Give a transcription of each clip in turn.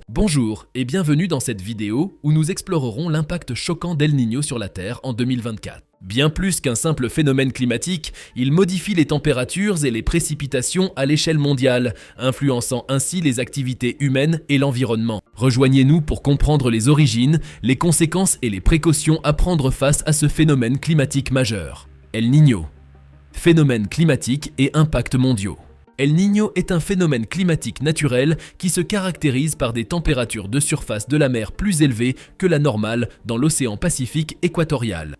Bonjour et bienvenue dans cette vidéo où nous explorerons l'impact choquant d'El Niño sur la Terre en 2024. Bien plus qu'un simple phénomène climatique, il modifie les températures et les précipitations à l'échelle mondiale, influençant ainsi les activités humaines et l'environnement. Rejoignez-nous pour comprendre les origines, les conséquences et les précautions à prendre face à ce phénomène climatique majeur. El Niño. Phénomène climatique et impacts mondiaux. El Niño est un phénomène climatique naturel qui se caractérise par des températures de surface de la mer plus élevées que la normale dans l'océan Pacifique équatorial.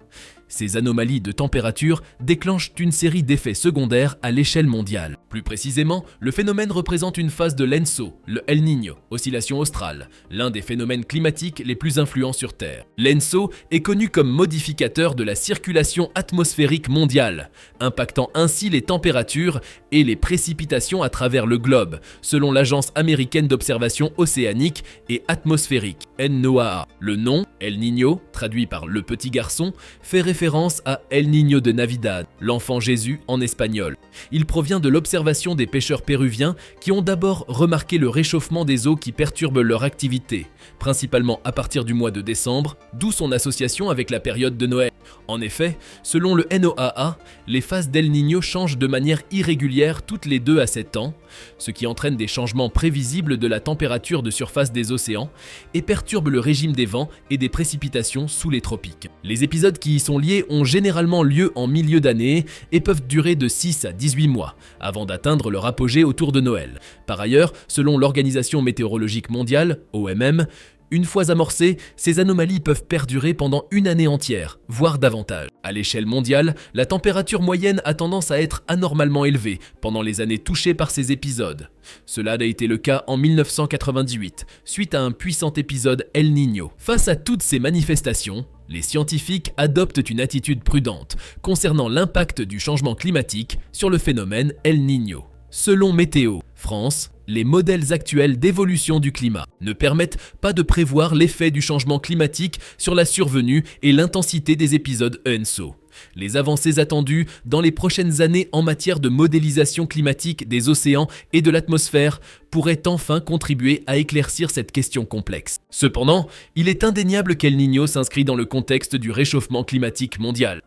Ces anomalies de température déclenchent une série d'effets secondaires à l'échelle mondiale. Plus précisément, le phénomène représente une phase de l'ENSO, le El Niño, oscillation australe, l'un des phénomènes climatiques les plus influents sur Terre. L'ENSO est connu comme modificateur de la circulation atmosphérique mondiale, impactant ainsi les températures et les précipitations à travers le globe, selon l'Agence américaine d'observation océanique et atmosphérique, NOAA. Le nom, El Niño, traduit par le petit garçon, fait référence à El Niño de Navidad, l'enfant Jésus en espagnol. Il provient de l'observation des pêcheurs péruviens qui ont d'abord remarqué le réchauffement des eaux qui perturbent leur activité, principalement à partir du mois de décembre, d'où son association avec la période de Noël. En effet, selon le NOAA, les phases d'El Niño changent de manière irrégulière toutes les 2 à 7 ans, ce qui entraîne des changements prévisibles de la température de surface des océans et perturbe le régime des vents et des précipitations sous les tropiques. Les épisodes qui y sont liés ont généralement lieu en milieu d'année et peuvent durer de 6 à 18 mois, avant d'atteindre leur apogée autour de Noël. Par ailleurs, selon l'Organisation météorologique mondiale, OMM, une fois amorcées, ces anomalies peuvent perdurer pendant une année entière, voire davantage. À l'échelle mondiale, la température moyenne a tendance à être anormalement élevée pendant les années touchées par ces épisodes. Cela a été le cas en 1998, suite à un puissant épisode El Niño. Face à toutes ces manifestations, les scientifiques adoptent une attitude prudente concernant l'impact du changement climatique sur le phénomène El Niño. Selon Météo France, les modèles actuels d'évolution du climat ne permettent pas de prévoir l'effet du changement climatique sur la survenue et l'intensité des épisodes ENSO. Les avancées attendues dans les prochaines années en matière de modélisation climatique des océans et de l'atmosphère pourraient enfin contribuer à éclaircir cette question complexe. Cependant, il est indéniable qu'El Niño s'inscrit dans le contexte du réchauffement climatique mondial.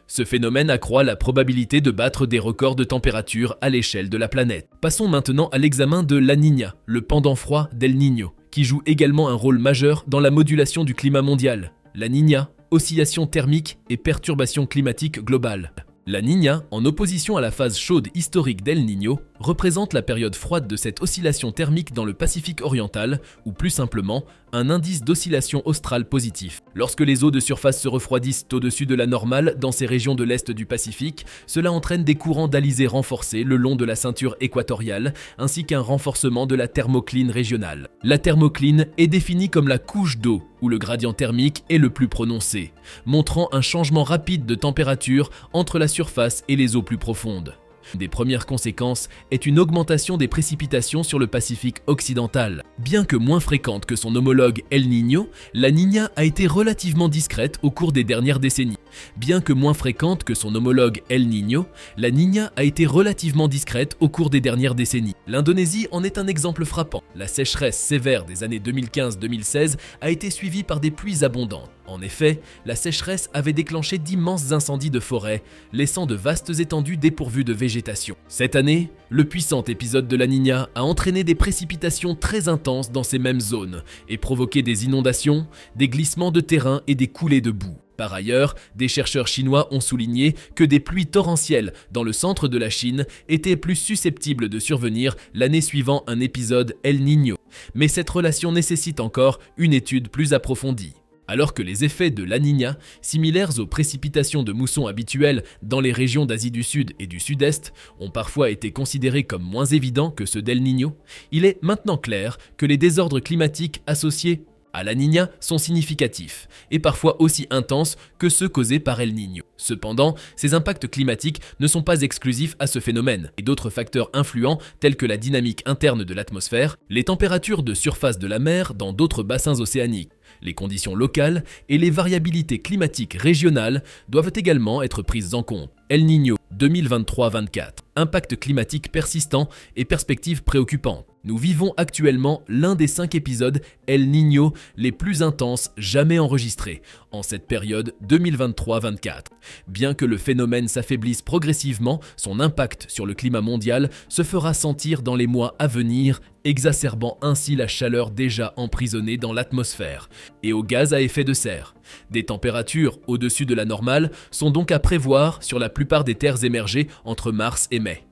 Ce phénomène accroît la probabilité de battre des records de température à l'échelle de la planète. Passons maintenant à l'examen de La Niña, le pendant froid d'El Niño, qui joue également un rôle majeur dans la modulation du climat mondial. La Niña, oscillation thermique et perturbation climatique globale. La Niña, en opposition à la phase chaude historique d'El Niño, représente la période froide de cette oscillation thermique dans le Pacifique oriental, ou plus simplement, un indice d'oscillation australe positif. Lorsque les eaux de surface se refroidissent au-dessus de la normale dans ces régions de l'est du Pacifique, cela entraîne des courants d'alizé renforcés le long de la ceinture équatoriale, ainsi qu'un renforcement de la thermocline régionale. La thermocline est définie comme la couche d'eau où le gradient thermique est le plus prononcé, montrant un changement rapide de température entre la surface et les eaux plus profondes. Une des premières conséquences est une augmentation des précipitations sur le Pacifique occidental. Bien que moins fréquente que son homologue El Niño, la Niña a été relativement discrète au cours des dernières décennies. Bien que moins fréquente que son homologue El Niño, la Niña a été relativement discrète au cours des dernières décennies. L'Indonésie en est un exemple frappant. La sécheresse sévère des années 2015-2016 a été suivie par des pluies abondantes. En effet, la sécheresse avait déclenché d'immenses incendies de forêt, laissant de vastes étendues dépourvues de végétation. Cette année, le puissant épisode de la Niña a entraîné des précipitations très intenses dans ces mêmes zones et provoqué des inondations, des glissements de terrain et des coulées de boue. Par ailleurs, des chercheurs chinois ont souligné que des pluies torrentielles dans le centre de la Chine étaient plus susceptibles de survenir l'année suivant un épisode El Niño. Mais cette relation nécessite encore une étude plus approfondie. Alors que les effets de La Niña, similaires aux précipitations de mousson habituelles dans les régions d'Asie du Sud et du Sud-Est, ont parfois été considérés comme moins évidents que ceux d'El Niño, il est maintenant clair que les désordres climatiques associés à La Niña sont significatifs et parfois aussi intenses que ceux causés par El Niño. Cependant, ces impacts climatiques ne sont pas exclusifs à ce phénomène et d'autres facteurs influents tels que la dynamique interne de l'atmosphère, les températures de surface de la mer dans d'autres bassins océaniques, Les conditions locales et les variabilités climatiques régionales doivent également être prises en compte. El Niño 2023-24. Impact climatique persistant et perspectives préoccupantes. Nous vivons actuellement l'un des 5 épisodes El Niño les plus intenses jamais enregistrés en cette période 2023-24. Bien que le phénomène s'affaiblisse progressivement, son impact sur le climat mondial se fera sentir dans les mois à venir, exacerbant ainsi la chaleur déjà emprisonnée dans l'atmosphère et aux gaz à effet de serre. Des températures au-dessus de la normale sont donc à prévoir sur la plupart des terres émergées entre mars et mai.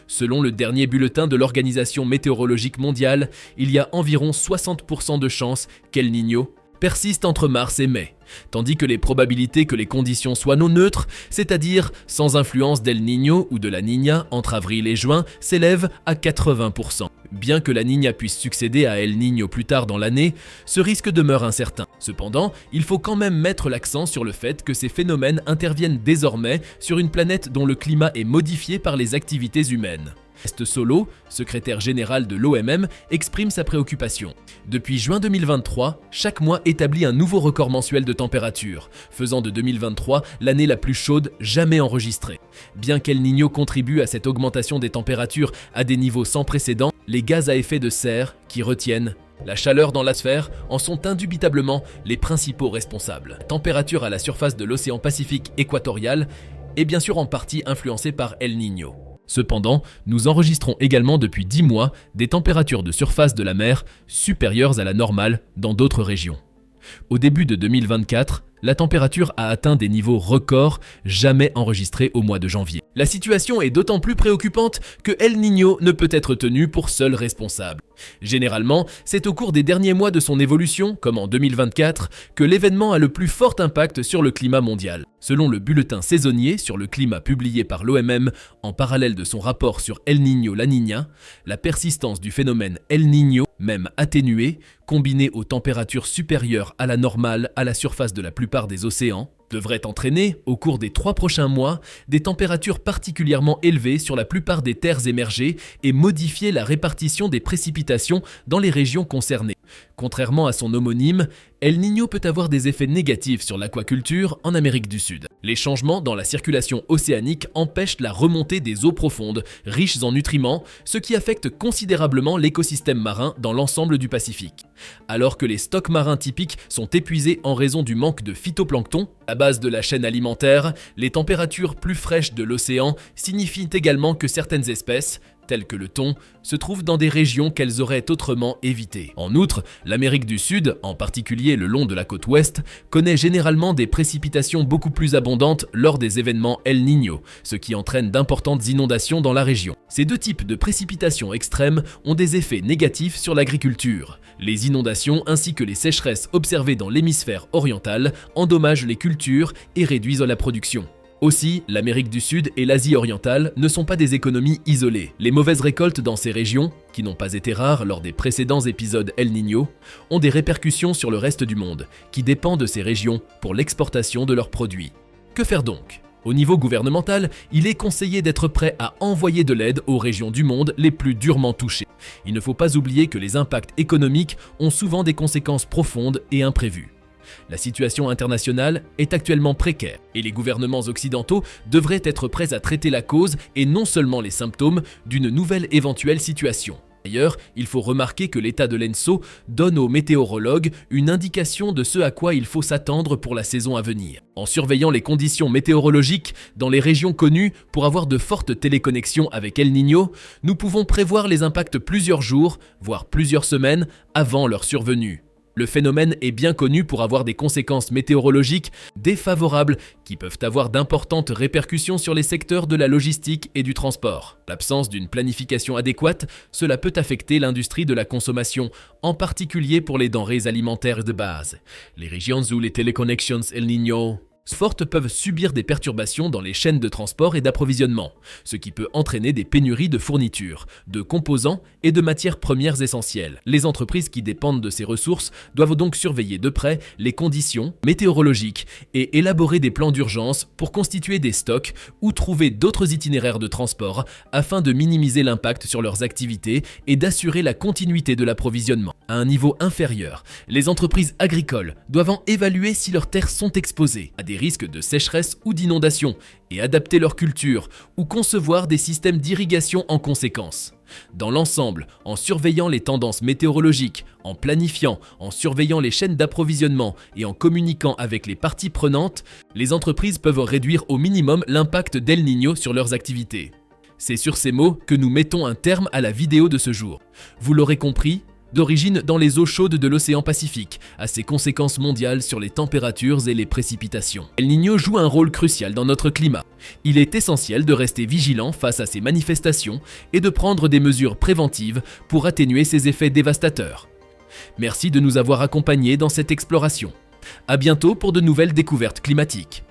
Selon le dernier bulletin de l'Organisation météorologique mondiale, il y a environ 60% de chances qu'El Niño persiste entre mars et mai, tandis que les probabilités que les conditions soient non neutres, c'est-à-dire sans influence d'El Niño ou de la Niña entre avril et juin, s'élèvent à 80%. Bien que la Niña puisse succéder à El Niño plus tard dans l'année, ce risque demeure incertain. Cependant, il faut quand même mettre l'accent sur le fait que ces phénomènes interviennent désormais sur une planète dont le climat est modifié par les activités humaines. Ernesto Solo, secrétaire général de l'OMM, exprime sa préoccupation. Depuis juin 2023, chaque mois établit un nouveau record mensuel de température, faisant de 2023 l'année la plus chaude jamais enregistrée. Bien qu'El Niño contribue à cette augmentation des températures à des niveaux sans précédent, les gaz à effet de serre qui retiennent la chaleur dans l'atmosphère en sont indubitablement les principaux responsables. La température à la surface de l'océan Pacifique équatorial est bien sûr en partie influencée par El Niño. Cependant, nous enregistrons également depuis 10 mois des températures de surface de la mer supérieures à la normale dans d'autres régions. Au début de 2024, la température a atteint des niveaux records jamais enregistrés au mois de janvier. La situation est d'autant plus préoccupante que El Niño ne peut être tenu pour seul responsable. Généralement, c'est au cours des derniers mois de son évolution, comme en 2024, que l'événement a le plus fort impact sur le climat mondial. Selon le bulletin saisonnier sur le climat publié par l'OMM en parallèle de son rapport sur El Niño La Niña, la persistance du phénomène El Niño, même atténuée, combinée aux températures supérieures à la normale à la surface de la plupart des océans, devrait entraîner, au cours des 3 prochains mois, des températures particulièrement élevées sur la plupart des terres émergées et modifier la répartition des précipitations dans les régions concernées. Contrairement à son homonyme, El Niño peut avoir des effets négatifs sur l'aquaculture en Amérique du Sud. Les changements dans la circulation océanique empêchent la remontée des eaux profondes, riches en nutriments, ce qui affecte considérablement l'écosystème marin dans l'ensemble du Pacifique. Alors que les stocks marins typiques sont épuisés en raison du manque de phytoplancton, à base de la chaîne alimentaire, les températures plus fraîches de l'océan signifient également que certaines espèces, telles que le thon, se trouvent dans des régions qu'elles auraient autrement évitées. En outre, l'Amérique du Sud, en particulier le long de la côte ouest, connaît généralement des précipitations beaucoup plus abondantes lors des événements El Niño, ce qui entraîne d'importantes inondations dans la région. Ces deux types de précipitations extrêmes ont des effets négatifs sur l'agriculture. Les inondations ainsi que les sécheresses observées dans l'hémisphère oriental endommagent les cultures et réduisent la production. Aussi, l'Amérique du Sud et l'Asie orientale ne sont pas des économies isolées. Les mauvaises récoltes dans ces régions, qui n'ont pas été rares lors des précédents épisodes El Niño, ont des répercussions sur le reste du monde, qui dépend de ces régions pour l'exportation de leurs produits. Que faire donc ? Au niveau gouvernemental, il est conseillé d'être prêt à envoyer de l'aide aux régions du monde les plus durement touchées. Il ne faut pas oublier que les impacts économiques ont souvent des conséquences profondes et imprévues. La situation internationale est actuellement précaire et les gouvernements occidentaux devraient être prêts à traiter la cause et non seulement les symptômes d'une nouvelle éventuelle situation. D'ailleurs, il faut remarquer que l'état de l'ENSO donne aux météorologues une indication de ce à quoi il faut s'attendre pour la saison à venir. En surveillant les conditions météorologiques dans les régions connues pour avoir de fortes téléconnexions avec El Niño, nous pouvons prévoir les impacts plusieurs jours, voire plusieurs semaines avant leur survenue. Le phénomène est bien connu pour avoir des conséquences météorologiques défavorables qui peuvent avoir d'importantes répercussions sur les secteurs de la logistique et du transport. L'absence d'une planification adéquate, cela peut affecter l'industrie de la consommation, en particulier pour les denrées alimentaires de base. Les régions où les téléconnexions El Niño fortes peuvent subir des perturbations dans les chaînes de transport et d'approvisionnement, ce qui peut entraîner des pénuries de fournitures, de composants et de matières premières essentielles. Les entreprises qui dépendent de ces ressources doivent donc surveiller de près les conditions météorologiques et élaborer des plans d'urgence pour constituer des stocks ou trouver d'autres itinéraires de transport afin de minimiser l'impact sur leurs activités et d'assurer la continuité de l'approvisionnement. À un niveau inférieur, les entreprises agricoles doivent évaluer si leurs terres sont exposées à des risques de sécheresse ou d'inondation et adapter leur culture ou concevoir des systèmes d'irrigation en conséquence. Dans l'ensemble, en surveillant les tendances météorologiques, en planifiant, en surveillant les chaînes d'approvisionnement et en communiquant avec les parties prenantes, les entreprises peuvent réduire au minimum l'impact d'El Niño sur leurs activités. C'est sur ces mots que nous mettons un terme à la vidéo de ce jour. Vous l'aurez compris, d'origine dans les eaux chaudes de l'océan Pacifique, à ses conséquences mondiales sur les températures et les précipitations. El Niño joue un rôle crucial dans notre climat. Il est essentiel de rester vigilant face à ces manifestations et de prendre des mesures préventives pour atténuer ces effets dévastateurs. Merci de nous avoir accompagnés dans cette exploration. À bientôt pour de nouvelles découvertes climatiques.